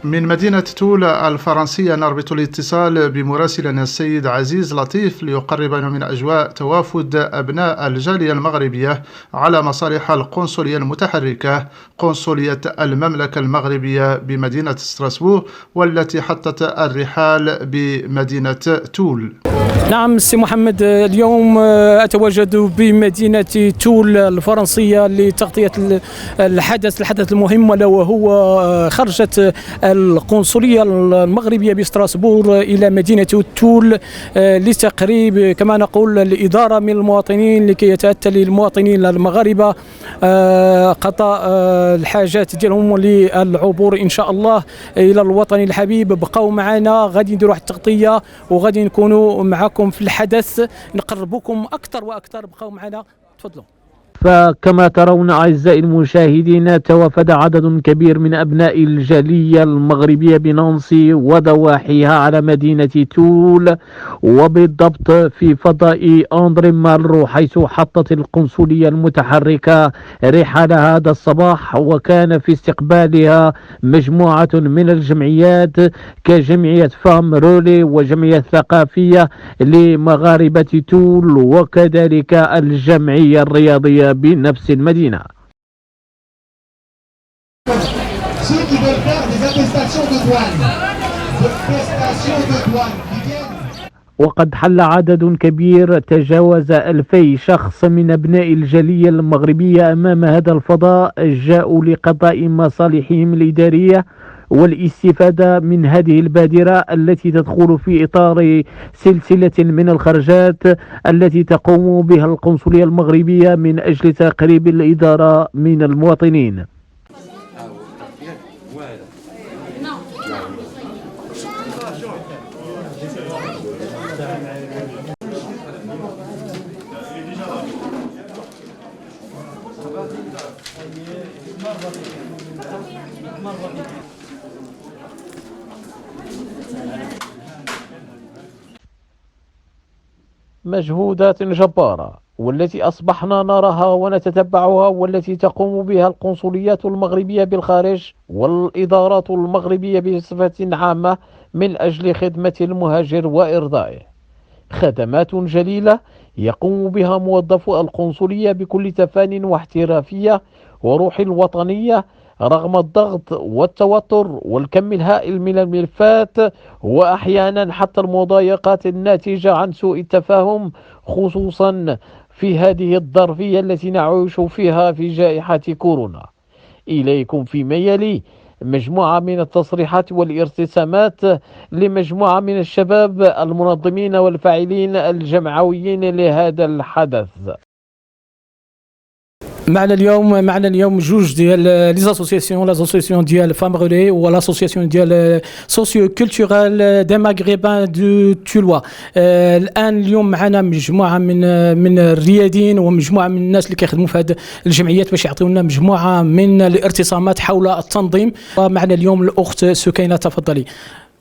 من مدينة تول الفرنسية نربط الاتصال بمراسلنا السيد عزيز لطيف ليقربنا من أجواء توافد أبناء الجالية المغربية على مصالح القنصلية المتحركة قنصلية المملكة المغربية بمدينة ستراسبورغ والتي حطت الرحال بمدينة تول. نعم سي محمد، اليوم أتواجد بمدينة تول الفرنسية لتغطية الحدث المهم، وهو خرجت القنصلية المغربية بستراسبورغ إلى مدينة تول لتقريب كما نقول الإدارة من المواطنين لكي يتأتى للمواطنين المغاربة قضاء الحاجات ديالهم للعبور إن شاء الله إلى الوطن الحبيب. بقوا معنا، غادي نديروا واحد التغطية وغادي نكونوا معكم في الحدث، نقربكم أكثر وأكثر. بقوا معنا، تفضلوا. فكما ترون أعزائي المشاهدين، توافد عدد كبير من أبناء الجالية المغربية بنانسي وضواحيها على مدينة تول، وبالضبط في فضاء أندري مالرو، حيث حطت القنصلية المتحركة رحالها هذا الصباح، وكان في استقبالها مجموعة من الجمعيات كجمعية فام رولي وجمعية ثقافية لمغاربة تول، وكذلك الجمعية الرياضية بنفس المدينة. وقد حل عدد كبير تجاوز 2000 شخص من أبناء الجالية المغربية أمام هذا الفضاء، جاءوا لقضاء مصالحهم الإدارية والاستفادة من هذه البادرة التي تدخل في إطار سلسلة من الخرجات التي تقوم بها القنصلية المغربية من أجل تقريب الإدارة من المواطنين. مجهودات جبارة والتي أصبحنا نراها ونتتبعها، والتي تقوم بها القنصليات المغربية بالخارج والإدارات المغربية بصفة عامة من أجل خدمة المهاجر وإرضائه. خدمات جليلة يقوم بها موظفو القنصلية بكل تفان واحترافية وروح الوطنية رغم الضغط والتوتر والكم الهائل من الملفات، وأحيانا حتى المضايقات الناتجة عن سوء التفاهم، خصوصا في هذه الظرفية التي نعيش فيها في جائحة كورونا. إليكم فيما يلي مجموعة من التصريحات والارتسامات لمجموعة من الشباب المنظمين والفاعلين الجمعويين لهذا الحدث. معنا اليوم جوج ديال لي زاسوسياسيون، لاسوسياسيون ديال فام رولي والاسوسياسيون ديال سوسيو كولتورال دي ماغريبان دو تولوا. الان اليوم معنا مجموعه من الرياديين ومجموعه من الناس اللي كيخدموا في هذه الجمعيات باش يعطيونا مجموعه من الارتسامات حول التنظيم. معنا اليوم الاخت سكينه، تفضلي.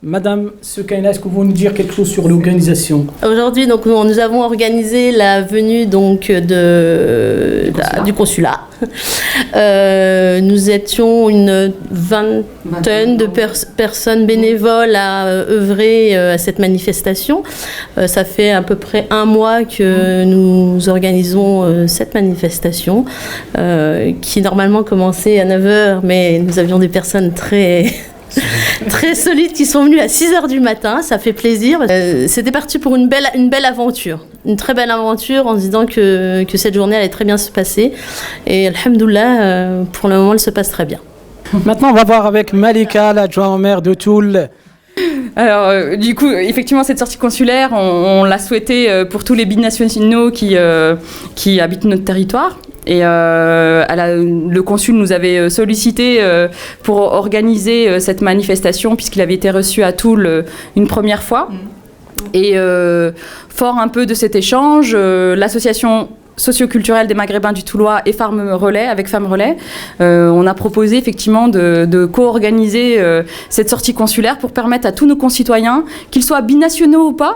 Madame Soukaina, est-ce que vous nous dire quelque chose sur l'organisation? Aujourd'hui, donc, nous avons organisé la venue donc, du consulat. Nous étions une vingtaine de personnes bénévoles à œuvrer à cette manifestation. Ça fait à peu près un mois que nous organisons cette manifestation qui normalement commençait à 9h, mais nous avions des personnes très solides qui sont venus à 6h du matin, ça fait plaisir. C'était parti pour une belle aventure, une très belle aventure en se disant que cette journée allait très bien se passer. Et alhamdoulilah, pour le moment, elle se passe très bien. Maintenant, on va voir avec Malika, l'adjointe au maire de Toul. Alors, du coup, effectivement, cette sortie consulaire, on l'a souhaitée pour tous les binationaux qui habitent notre territoire. Et le consul nous avait sollicité pour organiser cette manifestation puisqu'il avait été reçu à Toul une première fois. Et fort un peu de cet échange, l'association socioculturelle des Maghrébins du Toulois et Femmes Relais, avec Femmes Relais, on a proposé effectivement de co-organiser cette sortie consulaire pour permettre à tous nos concitoyens, qu'ils soient binationaux ou pas,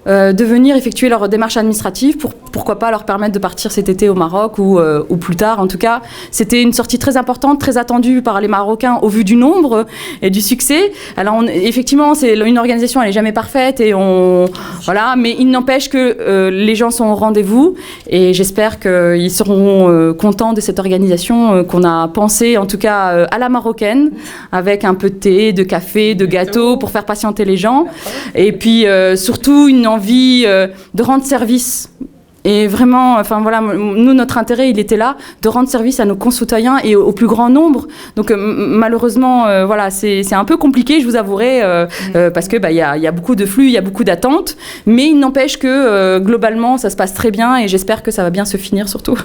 de venir effectuer leur démarche administrative pour pourquoi pas leur permettre de partir cet été au Maroc ou plus tard. En tout cas, c'était une sortie très importante, très attendue par les Marocains au vu du nombre et du succès. Alors effectivement, c'est une organisation, elle est jamais parfaite et voilà, mais il n'empêche que les gens sont au rendez-vous et j'espère qu'ils seront contents de cette organisation qu'on a pensée, en tout cas à la marocaine, avec un peu de thé, de café, de gâteaux pour faire patienter les gens. Et puis surtout une envie de rendre service. Et vraiment, enfin voilà, nous, notre intérêt, il était là, de rendre service à nos concitoyens et au plus grand nombre. Donc malheureusement, voilà, c'est un peu compliqué, je vous avouerai, parce que y a beaucoup de flux, il y a beaucoup d'attentes. Mais il n'empêche que globalement, ça se passe très bien et j'espère que ça va bien se finir surtout.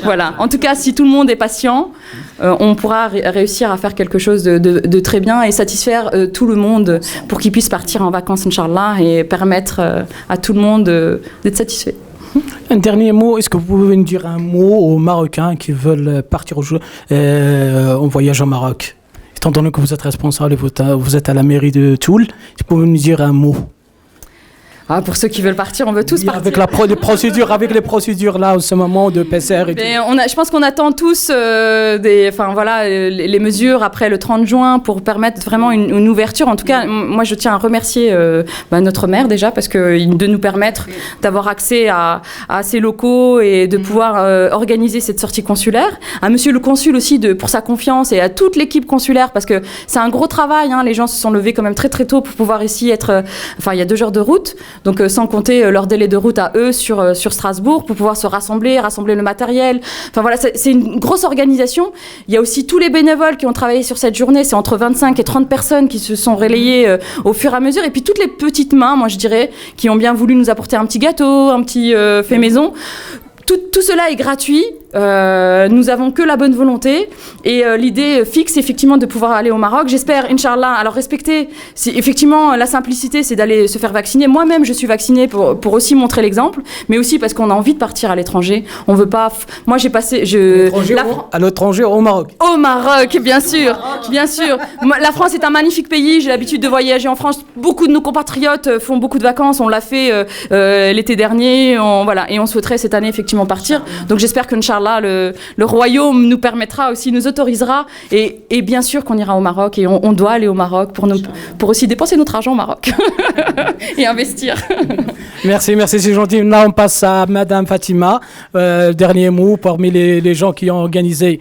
Voilà. En tout cas, si tout le monde est patient, on pourra réussir à faire quelque chose de très bien et satisfaire tout le monde pour qu'ils puissent partir en vacances, Inch'Allah, et permettre à tout le monde d'être satisfait. Un dernier mot, est-ce que vous pouvez nous dire un mot aux Marocains qui veulent partir en voyage au Maroc? Étant donné que vous êtes responsable et vous êtes à la mairie de Toul, est-ce que vous pouvez nous dire un mot? Ah, pour ceux qui veulent partir, on veut tous partir. Avec les procédures là, en ce moment de PCR et tout. Je pense qu'on attend tous les mesures après le 30 juin pour permettre vraiment une ouverture. En tout cas, moi, je tiens à remercier notre maire déjà parce que de nous permettre d'avoir accès à ces locaux et de pouvoir organiser cette sortie consulaire. À monsieur le consul aussi pour sa confiance et à toute l'équipe consulaire parce que c'est un gros travail. Hein, les gens se sont levés quand même très très tôt pour pouvoir ici être. Il y a 2 heures de route. Donc sans compter leur délai de route à eux sur Strasbourg pour pouvoir se rassembler le matériel. Enfin voilà, c'est une grosse organisation. Il y a aussi tous les bénévoles qui ont travaillé sur cette journée. C'est entre 25 et 30 personnes qui se sont relayées au fur et à mesure. Et puis toutes les petites mains, moi je dirais, qui ont bien voulu nous apporter un petit gâteau, un petit fait maison. Tout cela est gratuit. Nous avons que la bonne volonté et l'idée fixe effectivement de pouvoir aller au Maroc. J'espère, Inch'Allah, alors respecter, effectivement la simplicité c'est d'aller se faire vacciner. Moi-même je suis vaccinée pour aussi montrer l'exemple, mais aussi parce qu'on a envie de partir à l'étranger. On veut pas, moi j'ai passé... À l'étranger, au Maroc. Au Maroc, bien sûr, bien sûr. La France est un magnifique pays, j'ai l'habitude de voyager en France. Beaucoup de nos compatriotes font beaucoup de vacances, on l'a fait l'été dernier, voilà, et on souhaiterait cette année effectivement partir. Donc j'espère que Inch'Allah, le royaume nous permettra aussi, nous autorisera et bien sûr qu'on ira au Maroc et on doit aller au Maroc pour aussi dépenser notre argent au Maroc et investir. Merci, c'est gentil. Là on passe à Madame Fatima. Dernier mot parmi les gens qui ont organisé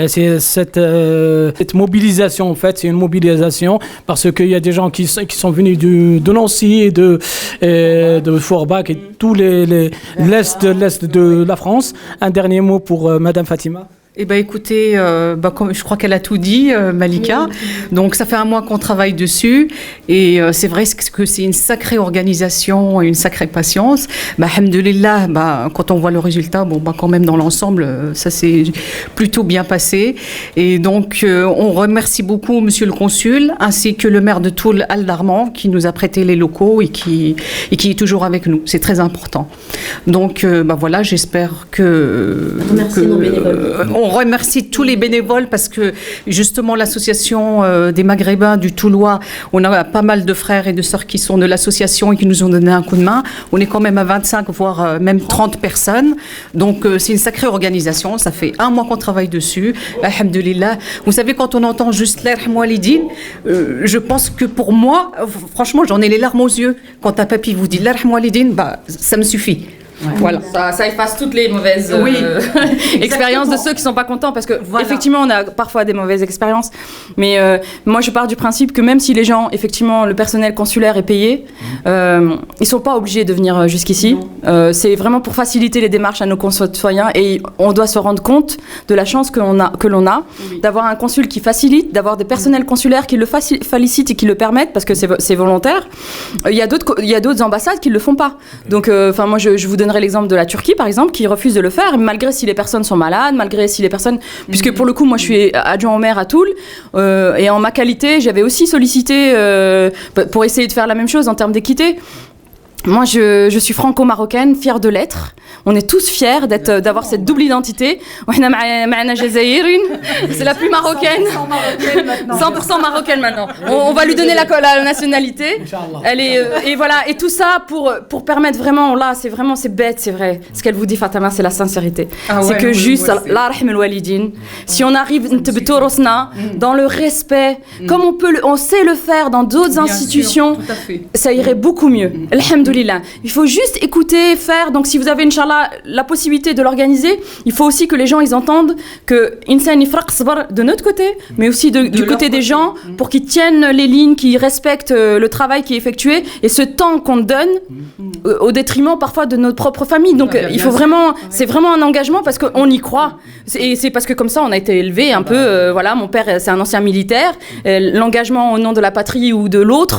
cette mobilisation. En fait, c'est une mobilisation parce qu'il y a des gens qui sont venus de Nancy et de Forbach et tout l'est de la France. Un dernier mot pour Madame Fatima. Eh bien, écoutez, comme je crois qu'elle a tout dit, Malika. Donc, ça fait 1 mois qu'on travaille dessus. Et c'est vrai que c'est une sacrée organisation et une sacrée patience. Alhamdoulilah, quand on voit le résultat, quand même, dans l'ensemble, ça s'est plutôt bien passé. Et donc, on remercie beaucoup Monsieur le Consul, ainsi que le maire de Toul, Al-Darman, qui nous a prêté les locaux et qui est toujours avec nous. C'est très important. Donc, voilà, j'espère que... Merci nos bénévoles. On remercie tous les bénévoles parce que justement l'association des Maghrébins du Toulois, on a pas mal de frères et de sœurs qui sont de l'association et qui nous ont donné un coup de main. On est quand même à 25 voire même 30 personnes. Donc c'est une sacrée organisation. Ça fait 1 mois qu'on travaille dessus. Alhamdulillah. Vous savez, quand on entend juste l'Arham Walidine, je pense que pour moi, franchement, j'en ai les larmes aux yeux. Quand un papy vous dit l'Arham Walidine, ça me suffit. Ouais. Voilà. Ça efface toutes les mauvaises expériences de ceux qui ne sont pas contents parce que effectivement on a parfois des mauvaises expériences mais moi je pars du principe que même si les gens, effectivement le personnel consulaire est payé, ils ne sont pas obligés de venir jusqu'ici. C'est vraiment pour faciliter les démarches à nos concitoyens et on doit se rendre compte de la chance que l'on a d'avoir un consul qui facilite, d'avoir des personnels consulaires qui le facilitent et qui le permettent parce que c'est volontaire. Il y a d'autres ambassades qui ne le font pas. Donc moi je vous donnerai l'exemple de la Turquie par exemple qui refuse de le faire malgré si les personnes sont malades, malgré si les personnes puisque pour le coup moi je suis adjoint au maire à Toul et en ma qualité j'avais aussi sollicité pour essayer de faire la même chose en termes d'équité. Moi, je suis franco-marocaine, fière de l'être. On est tous fiers d'avoir cette double identité. C'est la plus marocaine. 100% marocaine maintenant. On va lui donner la nationalité. Elle est, et voilà. Et tout ça pour permettre vraiment, là, c'est bête, c'est vrai. Ce qu'elle vous dit, Fatama, c'est la sincérité. C'est que juste, la rahm al-walidin. Si on arrive dans le respect, comme on sait le faire dans d'autres institutions, ça irait beaucoup mieux. Alhamdoulilah. Il faut juste écouter, faire. Donc si vous avez, Inch'Allah, la possibilité de l'organiser, il faut aussi que les gens ils entendent que Insan Ifraq Sbar de notre côté, mais aussi du côté des gens, pour qu'ils tiennent les lignes, qu'ils respectent le travail qui est effectué et ce temps qu'on donne au détriment parfois de notre propre famille. Donc il faut vraiment, c'est vraiment un engagement parce qu'on y croit. Et c'est parce que comme ça on a été élevé un peu. Voilà, mon père c'est un ancien militaire. L'engagement au nom de la patrie ou de l'autre,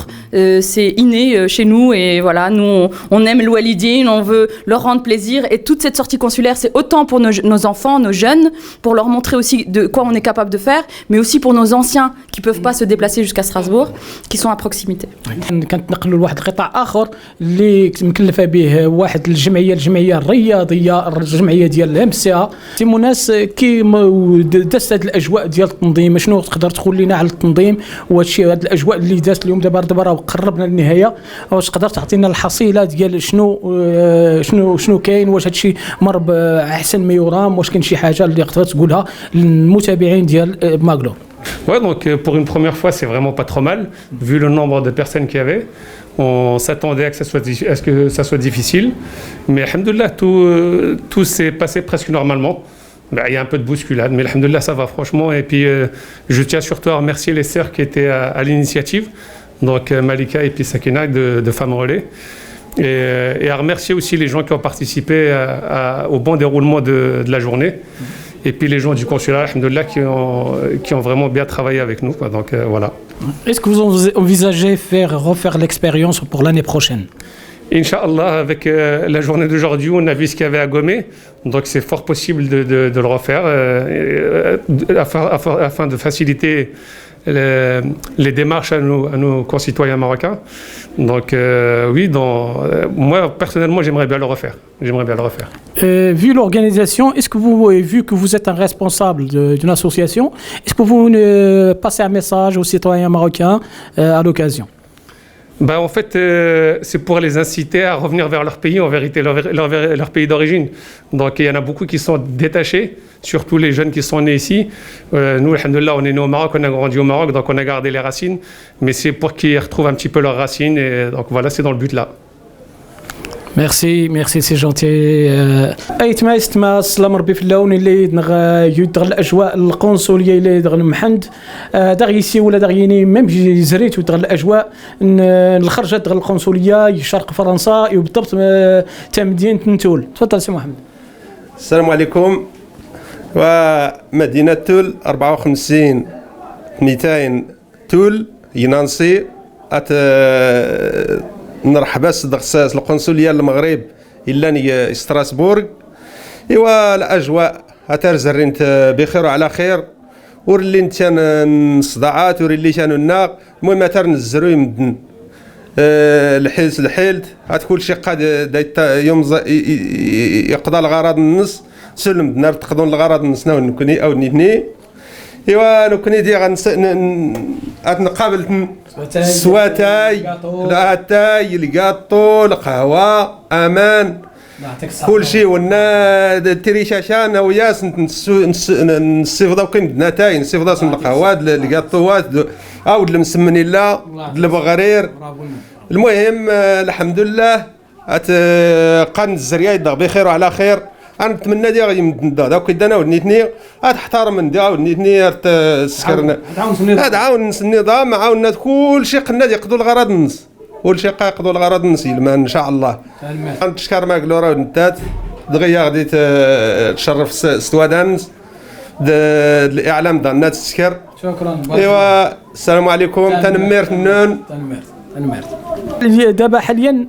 c'est inné chez nous et voilà, nous on aime le walidine, on veut leur rendre plaisir et toute cette sortie consulaire c'est autant pour nos enfants, nos jeunes, pour leur montrer aussi de quoi on est capable de faire, mais aussi pour nos anciens qui peuvent pas se déplacer jusqu'à Strasbourg, qui sont à proximité. كنتنقلوا لواحد القطاع اخر اللي مكلفه به واحد الجمعيه الرياضيه الجمعيه ديال الامسا تيمو ناس كي دازت هذه الاجواء ديال التنظيم شنو تقدر تقول لنا على التنظيم وهادشي هذه الاجواء اللي دازت اليوم دابا راه قربنا للنهايه واش تقدر تعطينا الحصيله ديال شنو كاين واش هادشي مر باحسن ما يرام واش كاين شي حاجه اللي تقدر تقولها للمتابعين ديال ماغلو. Ouais, donc pour une première fois, c'est vraiment pas trop mal, vu le nombre de personnes qu'il y avait. On s'attendait à ce que ça soit difficile, mais alhamdoulilah, tout s'est passé presque normalement. Il y a un peu de bousculade, mais alhamdoulilah, ça va franchement. Et puis, je tiens surtout à remercier les sœurs qui étaient à l'initiative, donc Malika et puis Sakina de Femmes Relais. Et à remercier aussi les gens qui ont participé au bon déroulement de la journée. Et puis les gens du consulat, alhamdoulilah, qui ont vraiment bien travaillé avec nous. Quoi. Donc voilà. Est-ce que vous envisagez refaire l'expérience pour l'année prochaine? Inch'Allah, avec la journée d'aujourd'hui, on a vu ce qu'il y avait à Gomé. Donc c'est fort possible de le refaire afin de faciliter les démarches à nos concitoyens marocains. Donc oui, moi personnellement j'aimerais bien le refaire. Vu l'organisation, est-ce que vu que vous êtes un responsable d'une association, est-ce que vous passez un message aux citoyens marocains à l'occasion? En fait, c'est pour les inciter à revenir vers leur pays, en vérité, leur pays d'origine. Donc, il y en a beaucoup qui sont détachés, surtout les jeunes qui sont nés ici. Nous, alhamdoulilah, on est nés au Maroc, on a grandi au Maroc, donc on a gardé les racines. Mais c'est pour qu'ils retrouvent un petit peu leurs racines. Et donc, voilà, c'est dans le but là. ميرسي سي جونتي ايت ما استما السلام ربي في اللون اللي يدغ الاجواء القنصليه اللي دغ المحند دغيسي ولا دغيني ميم زريت ودغ الاجواء الخرجه دغ القنصليه شرق فرنسا وبالضبط تمدينه نتول. تفضل سي محمد. السلام عليكم. ومدينه تول 54 200 تول ينانسي نرحب بس القنصليه المغرب إلا ستراسبورغ. ايوا الاجواء اترزرين بخير وعلى خير ورلي نتان الصداعات ورلي كانوا الناق المهم ترنزروا يمدن الحيلت هاد كل شيء قاد يوم يقضى الغرض النص سلم دنا تقضون الغرض النص نكوني او نيتني. ايوا نكوني دي غنقابل سواتاي الاتاي الكاطو القهوه امان كل شيء ونا التريشاشان وياس نصيفضاو كاين نتاي نصيفضاو من القهوات الكاطوات او المسمني لا المغرير. المهم الحمد لله قان الزريا يدغ بخير وعلى خير. انا نتمنى دي غادي ندا داك كدانا ودنيتني تحترم من دي ودنيتني تسكرنا عاون النظام عاوننا كل شيء قلنا يقضوا الغرض النص كل شيء يقضوا الغرض النص ان شاء الله. نتشكر ماكلورا ونتات دغيا غادي تشرف ستوادانس الاعلام ديال الناس تسكر. شكرا. ايوا السلام عليكم. تنمير النون دابا حاليا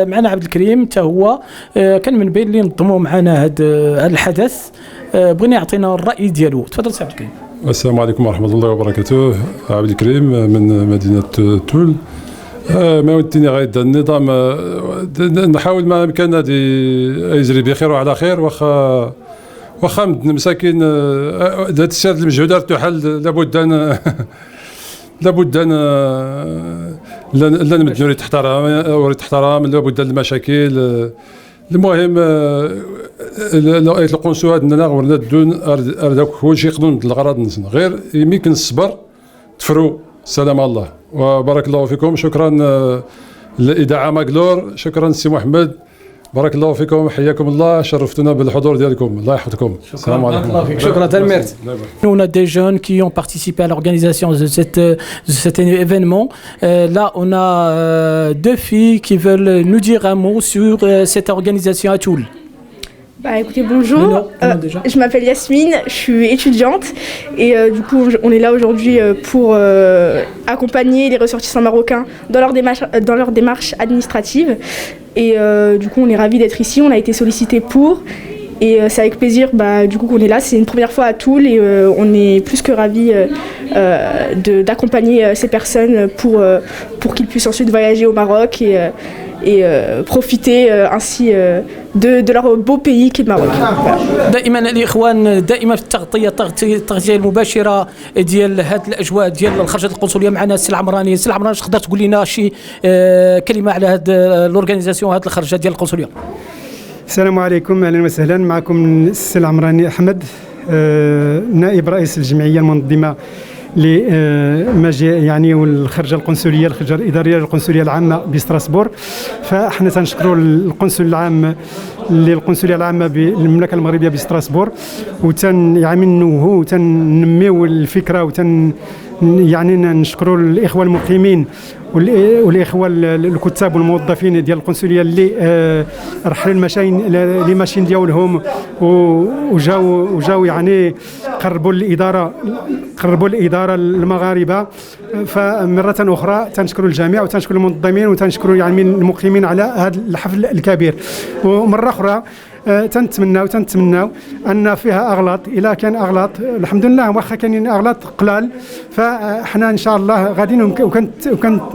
معنا عبد الكريم حتى هو كان من بين اللي نظموا معنا هذا الحدث. بغينا يعطينا الراي ديالو. تفضل سي عبد الكريم. السلام عليكم ورحمه الله وبركاته. عبد الكريم من مدينه تول. ما وديني غير النظام نحاول ما امكن هذه يجري بخير وعلى خير واخا مساكين هذا السير المجهودات تحل لابد ان لا نمدوا ريت احترام لابد المشاكل المهم القنصل عندنا ولا دون ارداك كل شيء يقدروا الغرض نسنا غير يمكن الصبر تفروا سلام الله وبارك الله فيكم. شكرا للإذاعة ماغلور، شكرا سي محمد، بارك الله فيكم، حياكم الله، شرفتونا بالحضور ديالكم، الله يحفظكم. السلام عليكم. شكرا تلميرت. On a des jeunes qui ont participé à l'organisation de cet événement. Là, on a deux filles qui veulent nous dire un mot sur cette organisation à Toul. Bah écoutez, bonjour, je m'appelle Yasmine, je suis étudiante et du coup on est là aujourd'hui pour accompagner les ressortissants marocains dans leur démarche administrative et du coup on est ravis d'être ici, on a été sollicité pour et c'est avec plaisir du coup qu'on est là, c'est une première fois à Toul et on est plus que ravis d'accompagner ces personnes pour qu'ils puissent ensuite voyager au Maroc et profiter ainsi de leur beau pays qui est le Maroc. دائما الاخوان دائما في التغطيه المباشره ديال هذه الاجواء ديال الخرجات القنصليه معنا السي العمراني. السي العمراني تقدر تقول لنا شي كلمه على هذه الاورغانيزاسيون، هذه الخرجات ديال القنصليه؟ السلام عليكم، اهلا وسهلا، معكم السي العمراني احمد، نائب رئيس الجمعيه المنظمه يعني والخرجه القنصليه الخرجه الاداريه للقنصليه العامه بستراسبور. فاحنا تنشكروا القنصل العام للقنصليه العامه بالمملكه المغربيه بستراسبور وتنعملوه وتنميو الفكره يعني نشكروا الاخوه المقيمين والاخوه الكتاب والموظفين ديال القنصليه اللي رحلوا لي ماشين ديالهم وجاو يعني قربوا الاداره المغاربه. فمره اخرى تنشكروا الجميع وتنشكروا المنظمين وتنشكروا يعني المقيمين على هذا الحفل الكبير. ومره اخرى تنتمناو ان فيها اغلاط، الا كان اغلاط الحمد لله، واخا كاينين اغلاط قلال فاحنا ان شاء الله غاديين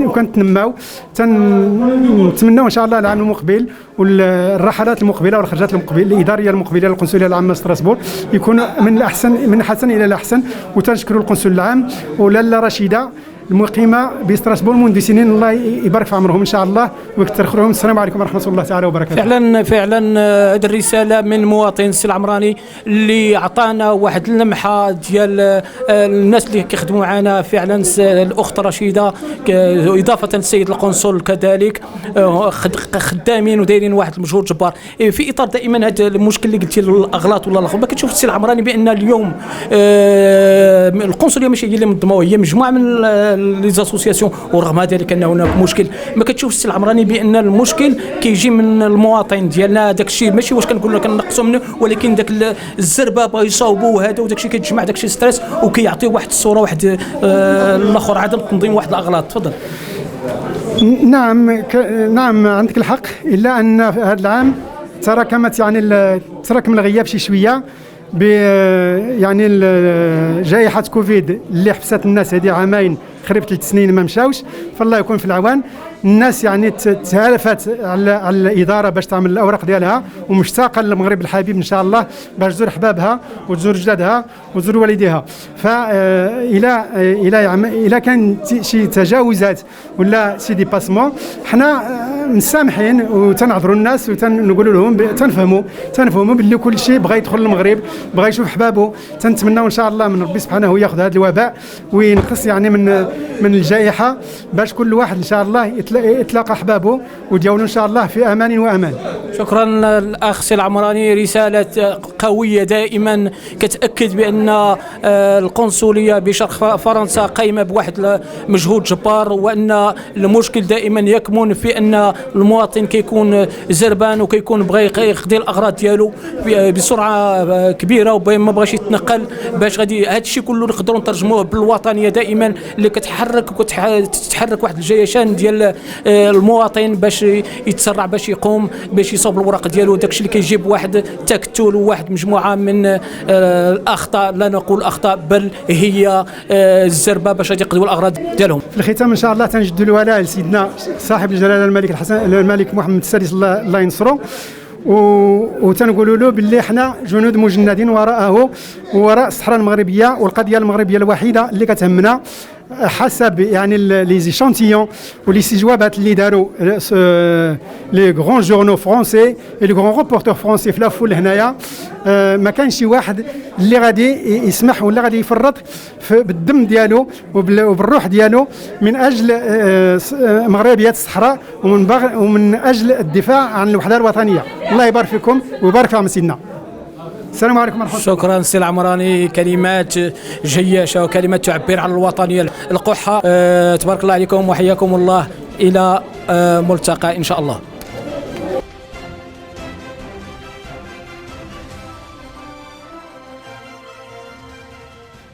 وكنتنماو. تنتمناو ان شاء الله العام المقبل والرحلات المقبله والخرجات المقبله الاداريه المقبله للقنصليه العامه ستراسبور يكون من الاحسن الى الاحسن. وتنشكروا القنصل العام ولاله رشيده المقيمه بستراسبور منذ سنين، الله يبارك في عمرهم ان شاء الله ويكثر خيرهم. السلام عليكم ورحمه الله تعالى وبركاته. فعلا هذه الرساله من مواطن السي العمراني اللي عطانا واحد اللمحه ديال الناس اللي كيخدموا معنا. فعلا الاخت رشيده اضافه للسيد القنصل كذلك خدامين ودايرين واحد المجهود جبار في اطار دائما هذا المشكل اللي قلتي الاغلاط ولا الاخر. ما كتشوف السي العمراني بان اليوم القنصليه ماشي هي اللي منظمه، هي مجموعه من لي زاسوسياسيون، ورغم ذلك ان هناك مشكل. ما كتشوف السي العمراني بان المشكل كيجي من المواطن ديالنا؟ داك الشيء ماشي واش كنقول لك كنقصوا منه، ولكن داك الزربه بغا يصاوبوا هذا وداك الشيء كيتجمع داك الشيء ستريس وكيعطيو واحد الصوره واحد الاخر عدم تنظيم واحد الاغلاط. تفضل. نعم عندك الحق، الا ان هذا العام تراكم الغياب شي شويه يعني جائحة كوفيد اللي حبست الناس هذه عامين قريب 3 سنين ما مشاوش، فالله يكون في العوان. الناس يعني تهالفت على الاداره باش تعمل الاوراق ديالها ومشتاقه للمغرب الحبيب ان شاء الله باش تزور احبابها وتزور جدادها وتزور والديها. الى كان شي تجاوزات ولا شي ديباسمون حنا مسامحين وتنعذروا الناس وتنقولوا لهم تنفهموا باللي كل شيء بغى يدخل المغرب، بغى يشوف احبابه. تنتمناو ان شاء الله من ربي سبحانه ياخذ هذا الوباء وينقص يعني من الجائحه باش كل واحد ان شاء الله يتلاقى احبابه وديالو ان شاء الله في امان وامان. شكرا الاخ سي العمراني، رساله قويه دائما كتاكد بان القنصليه بشرق فرنسا قايمه بواحد مجهود جبار، وان المشكل دائما يكمن في ان المواطن كيكون زربان وكيكون بغى يقضي الاغراض ديالو بسرعه كبيره وما بغاش يتنقل. باش غادي هذا الشيء كله نقدروا نترجموه بالوطنيه دائما اللي كتحرك واحد الجيشان ديال المواطن باش يتسرع باش يقوم باش يصوب الورق ديالو. داكشي اللي كيجيب واحد تكتل وواحد مجموعه من الاخطاء، لا نقول اخطاء بل هي الزربه باش يقضوا الاغراض ديالهم. في الختام ان شاء الله تنجدوا الولاء لسيدنا صاحب الجلاله الملك محمد السادس الله ينصره، وتنقولوا له باللي احنا جنود مجندين وراءه ووراء الصحراء المغربيه، والقضيه المغربيه الوحيده اللي كتهمنا حسب يعني لي زيشانتيون ولي استجوابات اللي داروا لي غران جورنو فرونسي لي غران ريبورتور فرونسي في لافول هنايا. ما كانش شي واحد اللي غادي يسمح ولا غادي يفرط بالدم ديالو وبالروح ديالو من اجل مغربيه الصحراء ومن اجل الدفاع عن الوحده الوطنيه. الله يبارك فيكم ويبارك في عم سيدنا. السلام عليكم ورحمة الله. شكرا سي العمراني، كلمات جياشة وكلمات تعبر عن الوطنية القحة. تبارك الله عليكم وحياكم الله، إلى ملتقى إن شاء الله.